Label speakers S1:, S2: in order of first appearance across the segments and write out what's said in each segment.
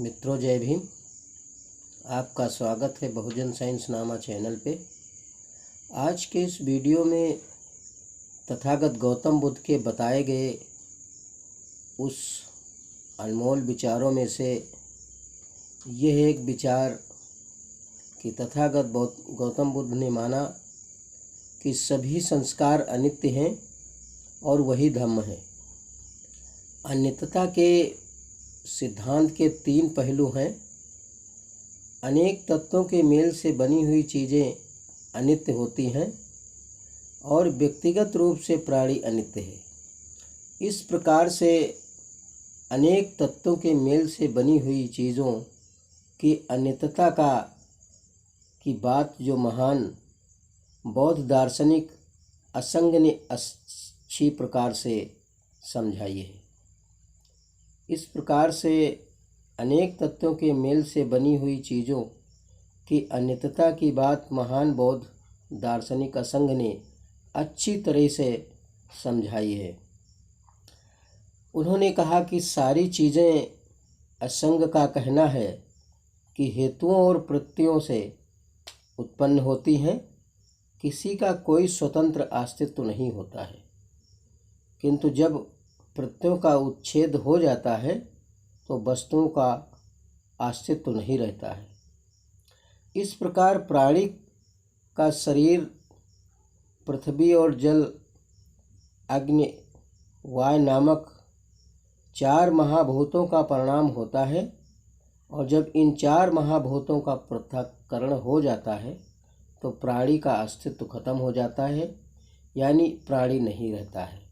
S1: मित्रों, जय भीम। आपका स्वागत है बहुजन साइंस नामा चैनल पे। आज के इस वीडियो में तथागत गौतम बुद्ध के बताए गए उस अनमोल विचारों में से यह एक विचार कि तथागत गौतम बुद्ध ने माना कि सभी संस्कार अनित्य हैं और वही धम्म है। अनित्यता के सिद्धांत के तीन पहलू हैं। अनेक तत्वों के मेल से बनी हुई चीज़ें अनित्य होती हैं और व्यक्तिगत रूप से प्राणी अनित्य है। इस प्रकार से अनेक तत्वों के मेल से बनी हुई चीज़ों की अनित्यता की बात जो महान बौद्ध दार्शनिक असंग ने अच्छी प्रकार से समझाई है। इस प्रकार से अनेक तत्वों के मेल से बनी हुई चीज़ों की अनित्यता की बात महान बौद्ध दार्शनिक असंग ने अच्छी तरह से समझाई है। उन्होंने कहा कि सारी चीज़ें, असंग का कहना है कि हेतुओं और प्रत्ययों से उत्पन्न होती हैं। किसी का कोई स्वतंत्र अस्तित्व नहीं होता है, किंतु जब प्रत्ययों का उच्छेद हो जाता है तो वस्तुओं का अस्तित्व नहीं रहता है। इस प्रकार प्राणी का शरीर पृथ्वी और जल, अग्नि, वायु नामक चार महाभूतों का परिणाम होता है और जब इन चार महाभूतों का पृथक्करण हो जाता है तो प्राणी का अस्तित्व खत्म हो जाता है, यानी प्राणी नहीं रहता है।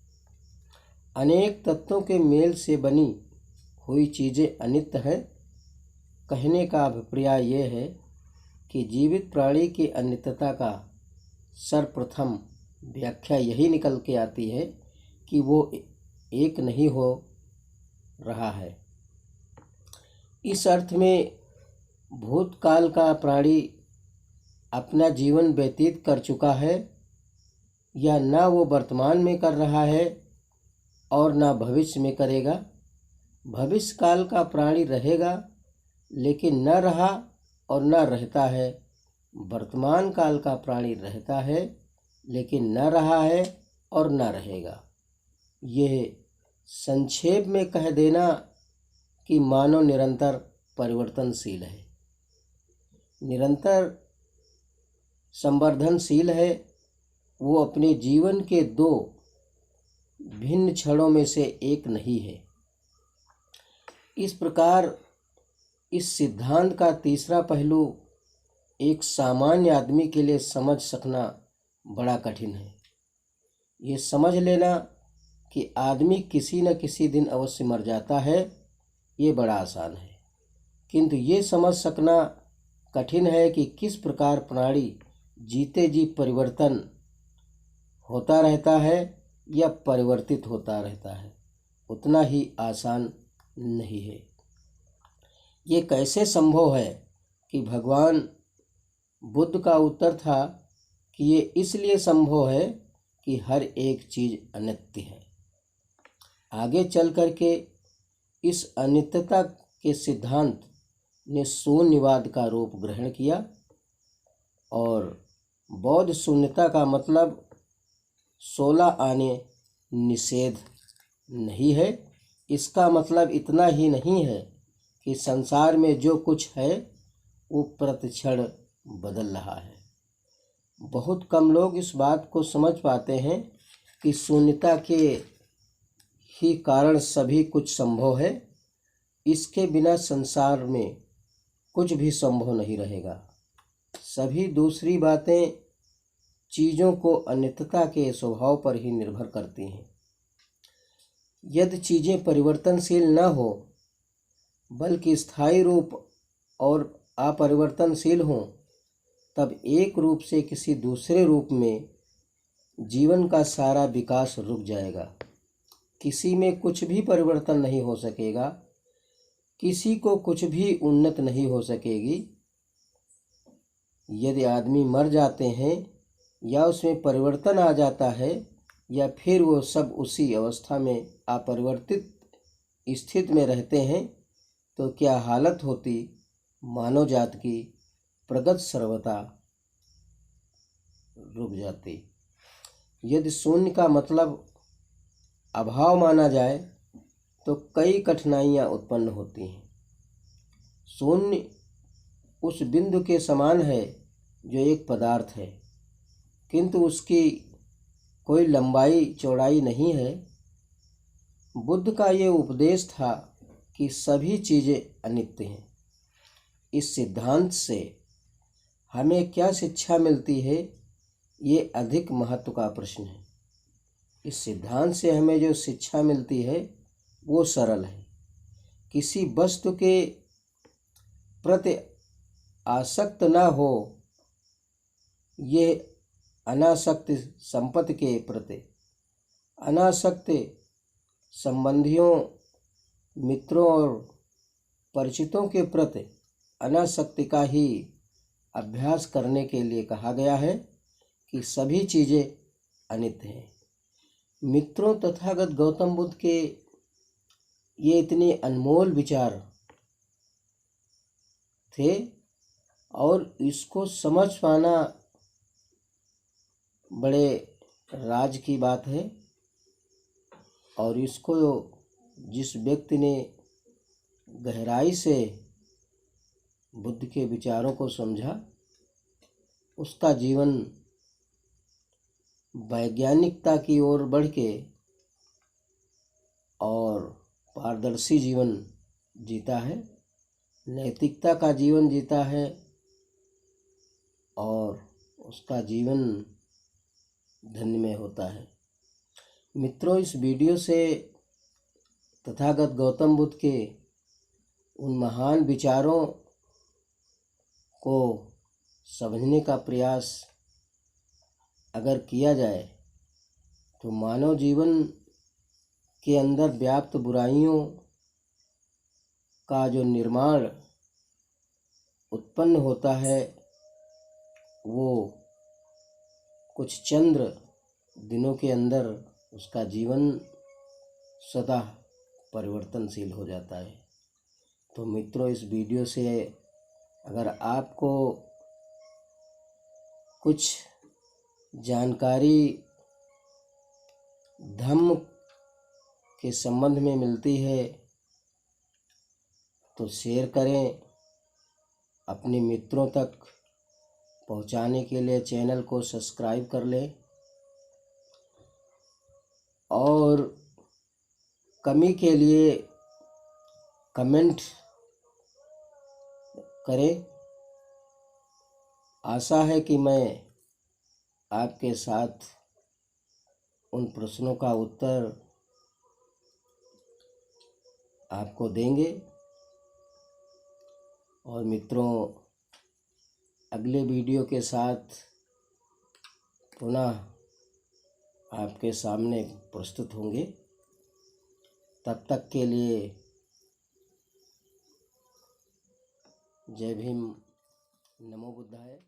S1: अनेक तत्वों के मेल से बनी हुई चीज़ें अनित्य है। कहने का अभिप्राय यह है कि जीवित प्राणी की अनित्यता का सर्वप्रथम व्याख्या यही निकल के आती है कि वो एक नहीं हो रहा है। इस अर्थ में भूतकाल का प्राणी अपना जीवन व्यतीत कर चुका है या ना वो वर्तमान में कर रहा है और ना भविष्य में करेगा। भविष्य काल का प्राणी रहेगा लेकिन न रहा और न रहता है। वर्तमान काल का प्राणी रहता है लेकिन न रहा है और न रहेगा। यह संक्षेप में कह देना कि मानव निरंतर परिवर्तनशील है, निरंतर संवर्धनशील है। वो अपने जीवन के दो भिन्न क्षणों में से एक नहीं है। इस प्रकार इस सिद्धांत का तीसरा पहलू एक सामान्य आदमी के लिए समझ सकना बड़ा कठिन है। ये समझ लेना कि आदमी किसी न किसी दिन अवश्य मर जाता है, ये बड़ा आसान है, किंतु ये समझ सकना कठिन है कि किस प्रकार प्राणी जीते जी परिवर्तन होता रहता है या परिवर्तित होता रहता है, उतना ही आसान नहीं है। ये कैसे संभव है कि भगवान बुद्ध का उत्तर था कि ये इसलिए संभव है कि हर एक चीज़ अनित्य है। आगे चल कर के इस अनित्यता के सिद्धांत ने शून्यवाद का रूप ग्रहण किया और बौद्ध शून्यता का मतलब 16 आने निषेध नहीं है। इसका मतलब इतना ही नहीं है कि संसार में जो कुछ है वो प्रतिक्षण बदल रहा है। बहुत कम लोग इस बात को समझ पाते हैं कि शून्यता के ही कारण सभी कुछ संभव है। इसके बिना संसार में कुछ भी संभव नहीं रहेगा। सभी दूसरी बातें चीज़ों को अनित्यता के स्वभाव पर ही निर्भर करती हैं। यदि चीज़ें परिवर्तनशील न हो बल्कि स्थायी रूप और अपरिवर्तनशील हों, तब एक रूप से किसी दूसरे रूप में जीवन का सारा विकास रुक जाएगा। किसी में कुछ भी परिवर्तन नहीं हो सकेगा, किसी को कुछ भी उन्नत नहीं हो सकेगी। यदि आदमी मर जाते हैं या उसमें परिवर्तन आ जाता है या फिर वो सब उसी अवस्था में अपरिवर्तित स्थिति में रहते हैं, तो क्या हालत होती मानव जात की, प्रगत सर्वथा रुक जाती। यदि शून्य का मतलब अभाव माना जाए तो कई कठिनाइयाँ उत्पन्न होती हैं। शून्य उस बिंदु के समान है जो एक पदार्थ है, किंतु उसकी कोई लंबाई चौड़ाई नहीं है। बुद्ध का ये उपदेश था कि सभी चीज़ें अनित्य हैं। इस सिद्धांत से हमें क्या शिक्षा मिलती है, ये अधिक महत्व का प्रश्न है। इस सिद्धांत से हमें जो शिक्षा मिलती है वो सरल है। किसी वस्तु के प्रति आसक्त न हो, ये अनासक्त संपत्ति के प्रति, अनासक्त संबंधियों, मित्रों और परिचितों के प्रति अनासक्ति का ही अभ्यास करने के लिए कहा गया है कि सभी चीज़ें अनित्य हैं। मित्रों, तथागत गौतम बुद्ध के ये इतने अनमोल विचार थे और इसको समझ पाना बड़े राज की बात है। और इसको जिस व्यक्ति ने गहराई से बुद्ध के विचारों को समझा, उसका जीवन वैज्ञानिकता की ओर बढ़ के और पारदर्शी जीवन जीता है, नैतिकता का जीवन जीता है और उसका जीवन धन्यमय होता है। मित्रों, इस वीडियो से तथागत गौतम बुद्ध के उन महान विचारों को समझने का प्रयास अगर किया जाए तो मानव जीवन के अंदर व्याप्त बुराइयों का जो निर्माण उत्पन्न होता है वो कुछ चंद्र दिनों के अंदर उसका जीवन सदा परिवर्तनशील हो जाता है। तो मित्रों, इस वीडियो से अगर आपको कुछ जानकारी धम्म के संबंध में मिलती है तो शेयर करें, अपने मित्रों तक पहुंचाने के लिए चैनल को सब्सक्राइब कर लें और कमी के लिए कमेंट करें। आशा है कि मैं आपके साथ उन प्रश्नों का उत्तर आपको देंगे। और मित्रों, अगले वीडियो के साथ पुनः आपके सामने प्रस्तुत होंगे। तब तक के लिए जय भीम, नमो बुद्धाय।